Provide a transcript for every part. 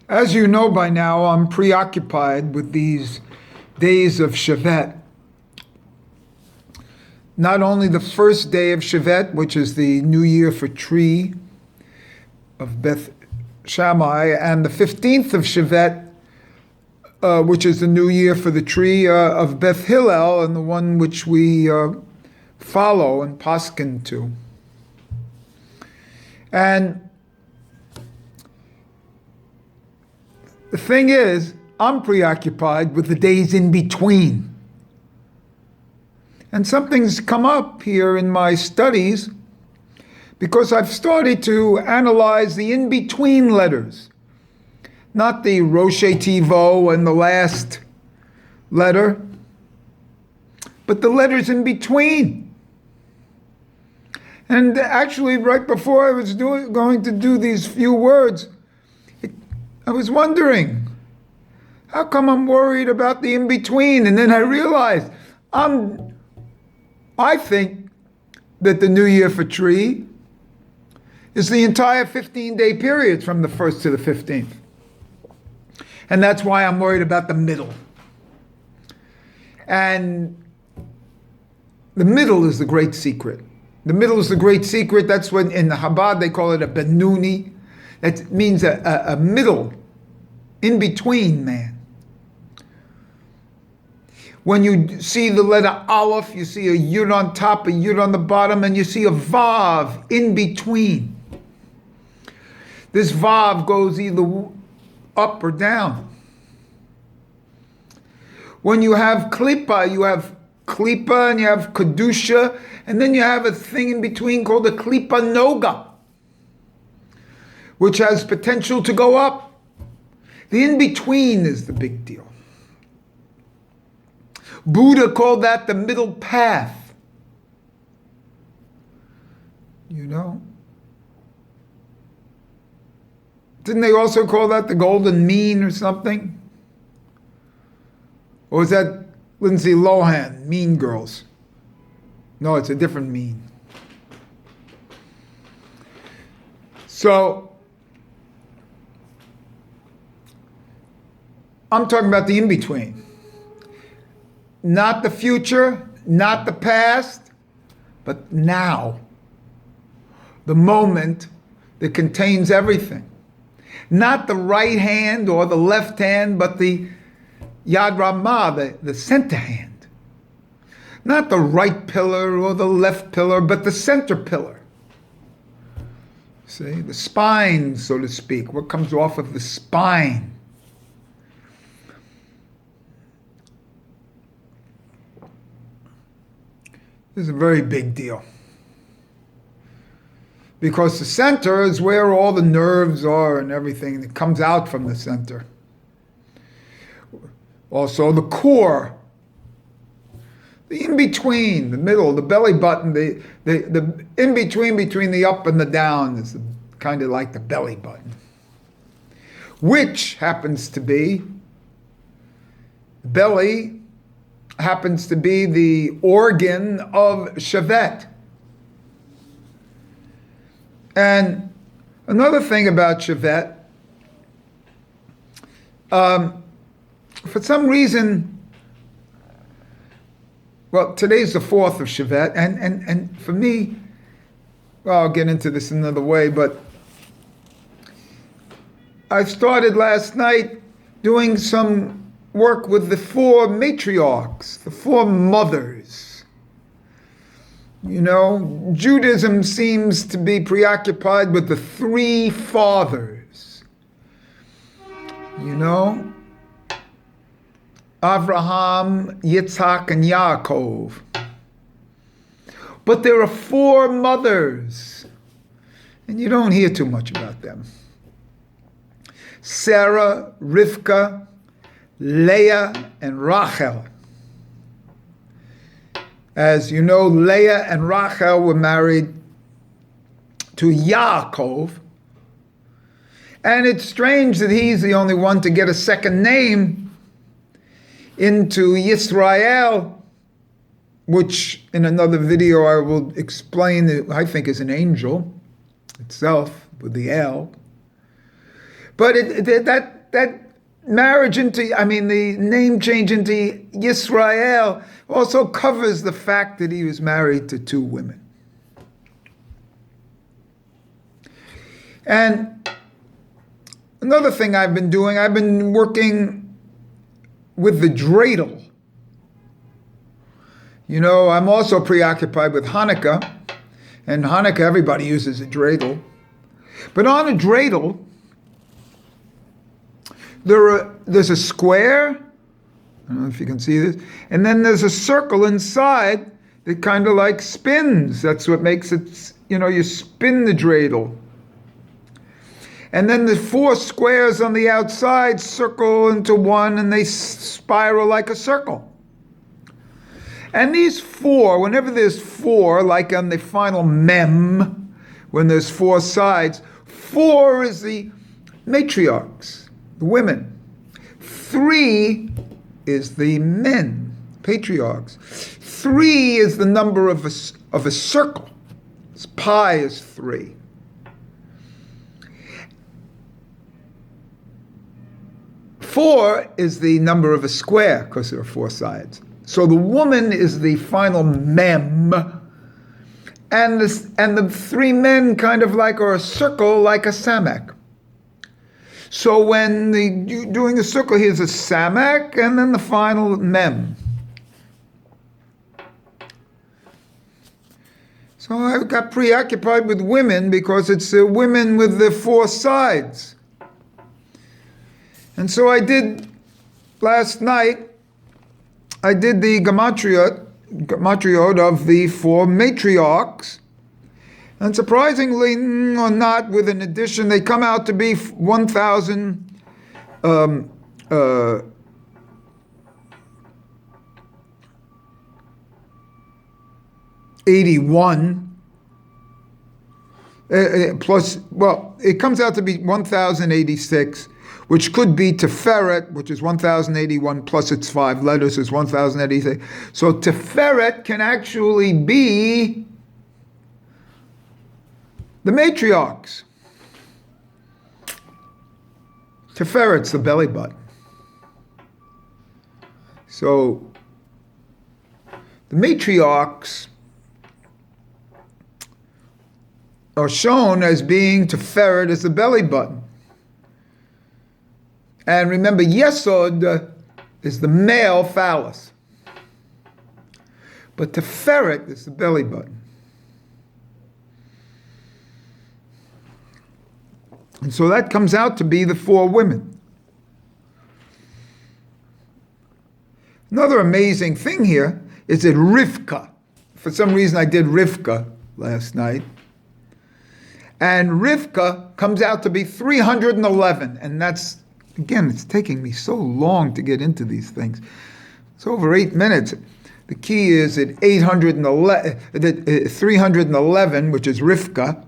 As you know by now, I'm preoccupied with these days of Shevat. Not only the first day of Shevat, which is the New Year for Tree of Beth Shammai, and the 15th of Shevat, which is the New Year for the Tree of Beth Hillel, and the one which we follow and paskin to. And the thing is, I'm preoccupied with the days in between. And something's come up here in my studies because I've started to analyze the in-between letters. Not the Rosh Tivo and the last letter, but the letters in between. And actually, right before I was going to do these few words, I was wondering, how come I'm worried about the in-between? And then I realized, I think that the New Year for Tree is the entire 15-day period from the 1st to the 15th. And that's why I'm worried about the middle. And the middle is the great secret. The middle is the great secret. That's when in the Chabad they call it a Benuni. That means a middle, in-between man. When you see the letter Aleph, you see a Yud on top, a Yud on the bottom, and you see a Vav in between. This Vav goes either up or down. When you have Klippa, you have Klippa and you have Kedusha, and then you have a thing in between called a Klippa Noga, which has potential to go up. The in-between is the big deal. Buddha called that the middle path. You know? Didn't they also call that the golden mean or something? Or was that Lindsay Lohan, Mean Girls? No, it's a different mean. So, I'm talking about the in-between. Not the future, not the past, but now. The moment that contains everything. Not the right hand or the left hand, but the Yad Ramah, the center hand. Not the right pillar or the left pillar, but the center pillar. See, the spine, so to speak, what comes off of the spine. This is a very big deal. Because the center is where all the nerves are and everything that comes out from the center. Also the core, the in-between, the middle, the belly button, the in-between between the up and the down is kind of like the belly button. Which happens to be, belly happens to be the organ of Shevat. And another thing about Shevat, for some reason, well, today's the 4th of Shevat, and for me, well, I'll get into this another way, but I started last night doing some work with the 4 matriarchs, the 4 mothers. You know, Judaism seems to be preoccupied with the 3 fathers. You know, Avraham, Yitzhak, and Yaakov. But there are 4 mothers, and you don't hear too much about them. Sarah, Rivka, Leah, and Rachel. As you know, Leah and Rachel were married to Yaakov. And it's strange that he's the only one to get a second name into Yisrael, which in another video I will explain, I think is an angel itself with the L. But that marriage into, the name change into Yisrael also covers the fact that he was married to two women. And another thing I've been doing, I've been working with the dreidel. I'm also preoccupied with Hanukkah. And Hanukkah, everybody uses a dreidel. But on a dreidel, there's a square. I don't know if you can see this. And then there's a circle inside that kind of like spins. That's what makes it, you spin the dreidel. And then the four squares on the outside circle into one and they spiral like a circle. And these four, whenever there's four, like on the final mem, when there's four sides, four is the matriarchs, the women. Three is the men, patriarchs. Three is the number of a circle. Pi is 3. Four is the number of a square, because there are four sides. So the woman is the final mem, and the three men kind of like are a circle, like a samak. So when you're doing a circle, here's a samak, and then the final mem. So I got preoccupied with women because it's women with the four sides. And so I did, last night, I did the gematriot of the four matriarchs. And surprisingly, or not, with an addition, they come out to be 1,081. Plus, it comes out to be 1,086. Which could be Tiferet, which is 1,081 plus its 5 letters is 1,086. So Tiferet can actually be the matriarchs. Tiferet's the belly button. So the matriarchs are shown as being Tiferet as the belly button. And remember, Yesod is the male phallus. But Tiferet is the belly button. And so that comes out to be the four women. Another amazing thing here is that Rivka, for some reason I did Rivka last night, and Rivka comes out to be 311, and that's, again, it's taking me so long to get into these things. It's over 8 minutes. The key is at 311, which is Rivka,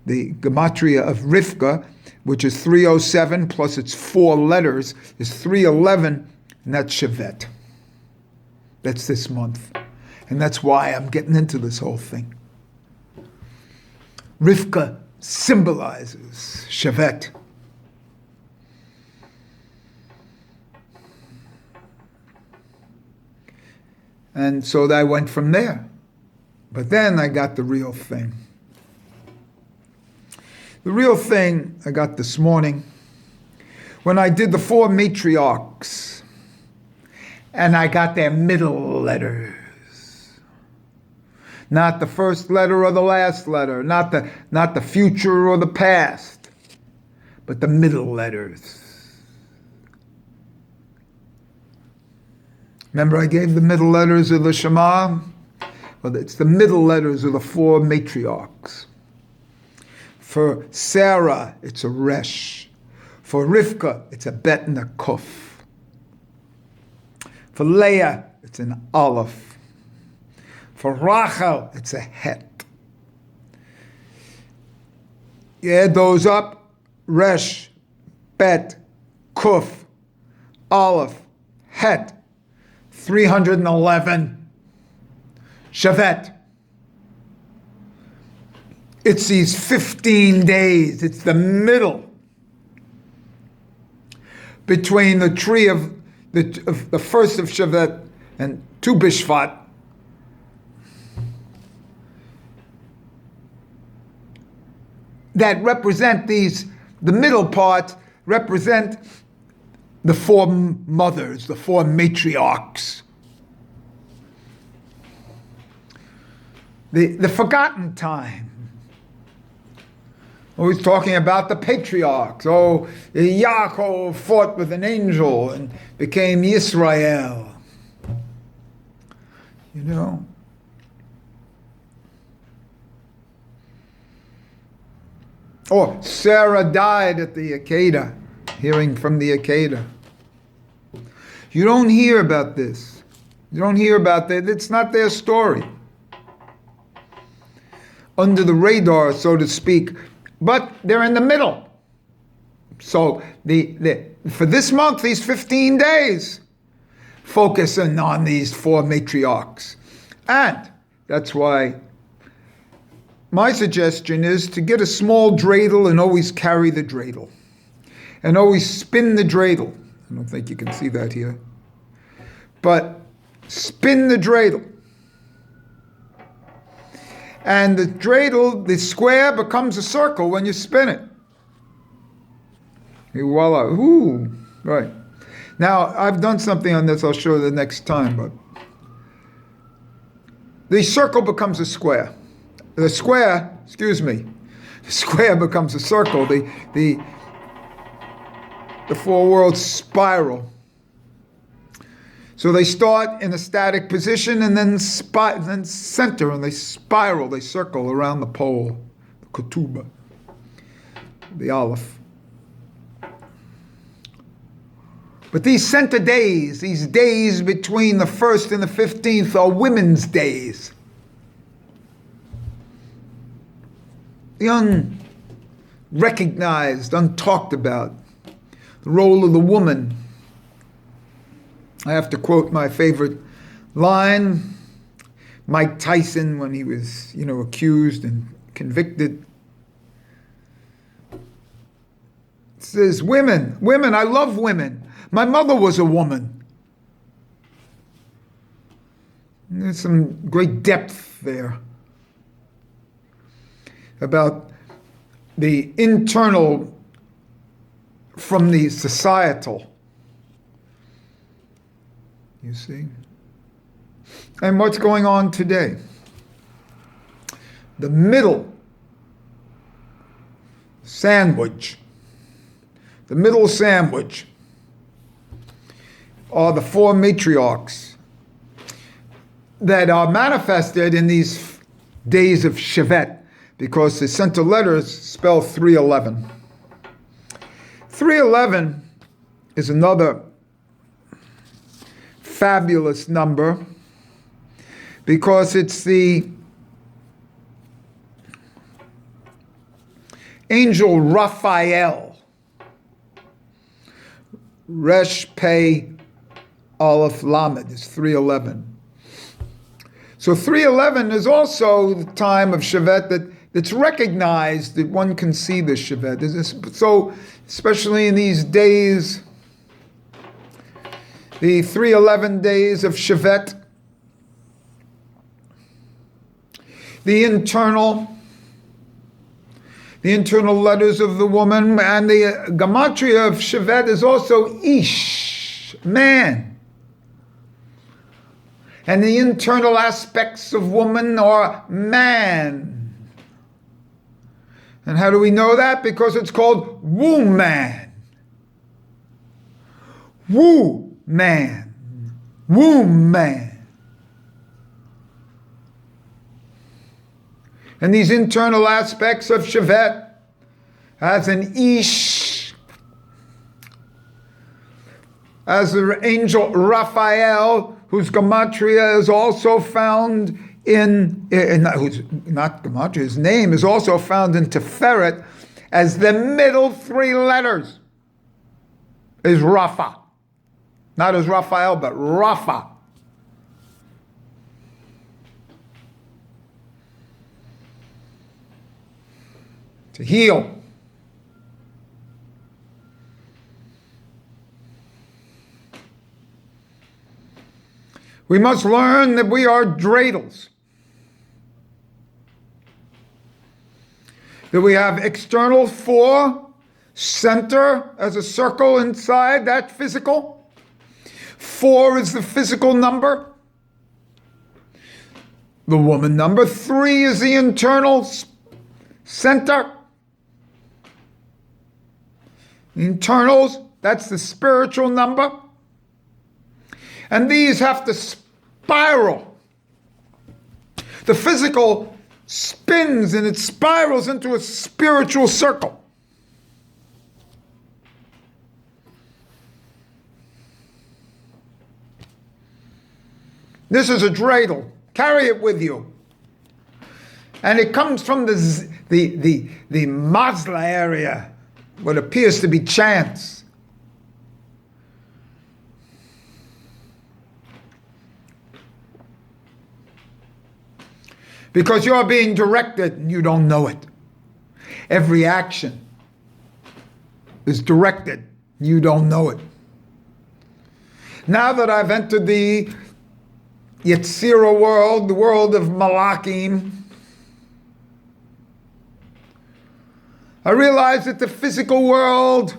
the gematria of Rivka, which is 307 plus its 4 letters, is 311, and that's Shevat. That's this month. And that's why I'm getting into this whole thing. Rivka symbolizes Shevat. And so I went from there. But then I got the real thing. The real thing I got this morning when I did the 4 matriarchs, and I got their middle letters. Not the first letter or the last letter, not the future or the past, but the middle letters. Remember I gave the middle letters of the Shema? Well, it's the middle letters of the 4 matriarchs. For Sarah, it's a resh. For Rivka, it's a bet and a kuf. For Leah, it's an aleph. For Rachel, it's a het. You add those up, resh, bet, kuf, aleph, het, 311. Shevat. It's these 15 days. It's the middle. between the tree of the first of Shevat and Tu B'Shvat, that represent the middle part represent the four mothers, the four matriarchs. The forgotten time. Always talking about the patriarchs. Oh, Yaakov fought with an angel and became Yisrael. You know. Or Sarah died at the Akedah, hearing from the Akedah. You don't hear about this. You don't hear about that. It's not their story. Under the radar, so to speak, but they're in the middle. So for this month, these 15 days, focusing on these four matriarchs. And that's why my suggestion is to get a small dreidel and always carry the dreidel. And always spin the dreidel. I don't think you can see that here. But spin the dreidel. And the dreidel, the square, becomes a circle when you spin it. Voila. Ooh. Right. Now, I've done something on this. I'll show you the next time. But the circle becomes a square. The square becomes a circle. The four worlds spiral. So they start in a static position and then center, and they spiral, they circle around the pole, the ketubah, the aleph. But these center days, these days between the 1st and the 15th are women's days. The unrecognized, untalked about, the role of the woman. I have to quote my favorite line, Mike Tyson, when he was, accused and convicted. It says, women, I love women. My mother was a woman. And there's some great depth there about the internal from the societal. You see? And what's going on today? The middle sandwich are the four matriarchs that are manifested in these days of Shevat, because the center letters spell 311. 311 is another fabulous number because it's the angel Raphael. Resh Pei Aleph Lamed is 311. So 311 is also the time of Shevat that's recognized, that one can see the Shevat. So especially in these days, the 311 days of Shevat, the internal letters of the woman, and the gematria of Shevat is also Ish, man. And the internal aspects of woman are man. And how do we know that? Because it's called womb man. Womb man. Womb man. And these internal aspects of Shevat as an Ish, as the angel Raphael, whose gematria is also found his name is also found in Tiferet as the middle three letters is Rapha. Not as Raphael, but Rapha. To heal. We must learn that we are dreidels. That we have external 4, center as a circle inside, that physical. 4 is the physical number. The woman number. 3 is the internal center. The internals, that's the spiritual number. And these have to spiral. The physical spins and it spirals into a spiritual circle. This is a dreidel. Carry it with you. And it comes from the Mazla area, what appears to be chance. Because you're being directed and you don't know it. Every action is directed. You don't know it. Now that I've entered the Yetzirah world, the world of Malachim, I realize that the physical world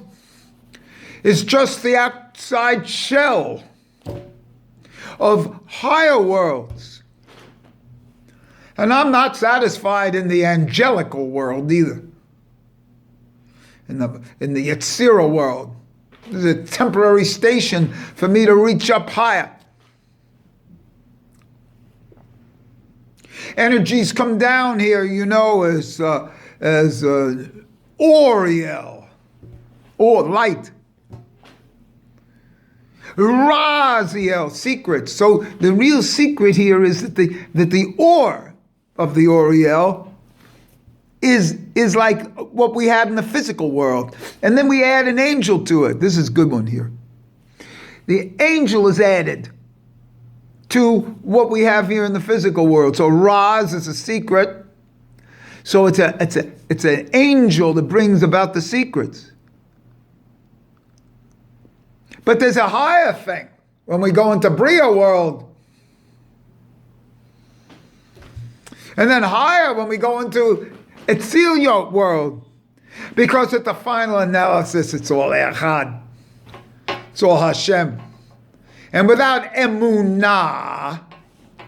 is just the outside shell of higher worlds. And I'm not satisfied in the angelical world either. In the Yetzirah world. There's a temporary station for me to reach up higher. Energies come down here, you know, as Oriel, or light. Raziel, secrets. So the real secret here is that the ore of the Oriel is like what we had in the physical world. And then we add an angel to it. This is a good one here. The angel is added to what we have here in the physical world. So Raz is a secret. So it's an angel that brings about the secrets. But there's a higher thing when we go into Bria world. And then higher when we go into Etziliot world. Because at the final analysis, it's all Echad. It's all Hashem. And without emunah,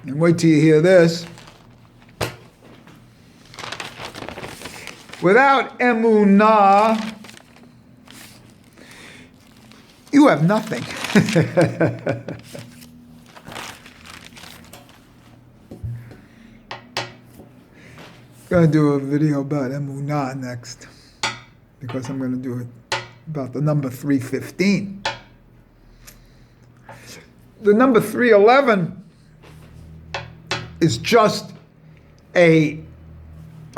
and wait till you hear this, without emunah, you have nothing. I'm going to do a video about emunah next, because I'm going to do it about the number 315. The number 311 is just a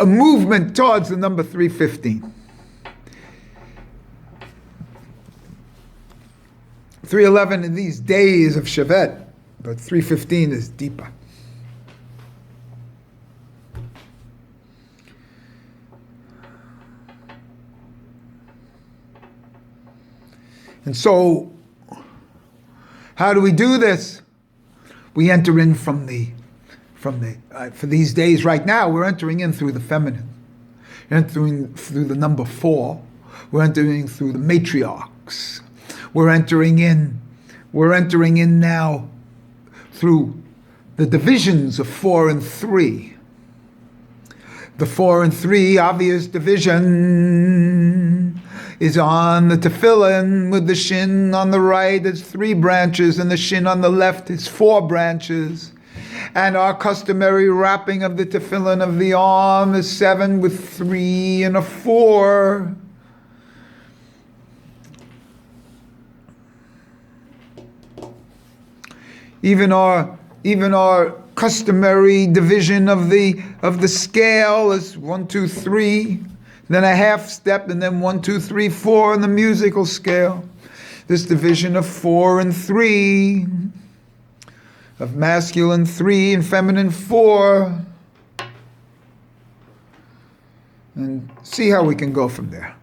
movement towards the number 315. 311 in these days of Shevat, but 315 is deeper. And so, how do we do this? We enter in for these days right now, we're entering in through the feminine. We're entering through the number 4. We're entering through the matriarchs. We're entering in now through the divisions of 4 and 3. The 4 and 3 obvious division is on the tefillin with the shin on the right. It's 3 branches, and the shin on the left is 4 branches. And our customary wrapping of the tefillin of the arm is 7 with 3 and a 4. Even our customary division of the scale is 1, 2, 3. Then a half step, and then 1, 2, 3, 4 in the musical scale. This division of 4 and 3, of masculine 3 and feminine 4. And see how we can go from there.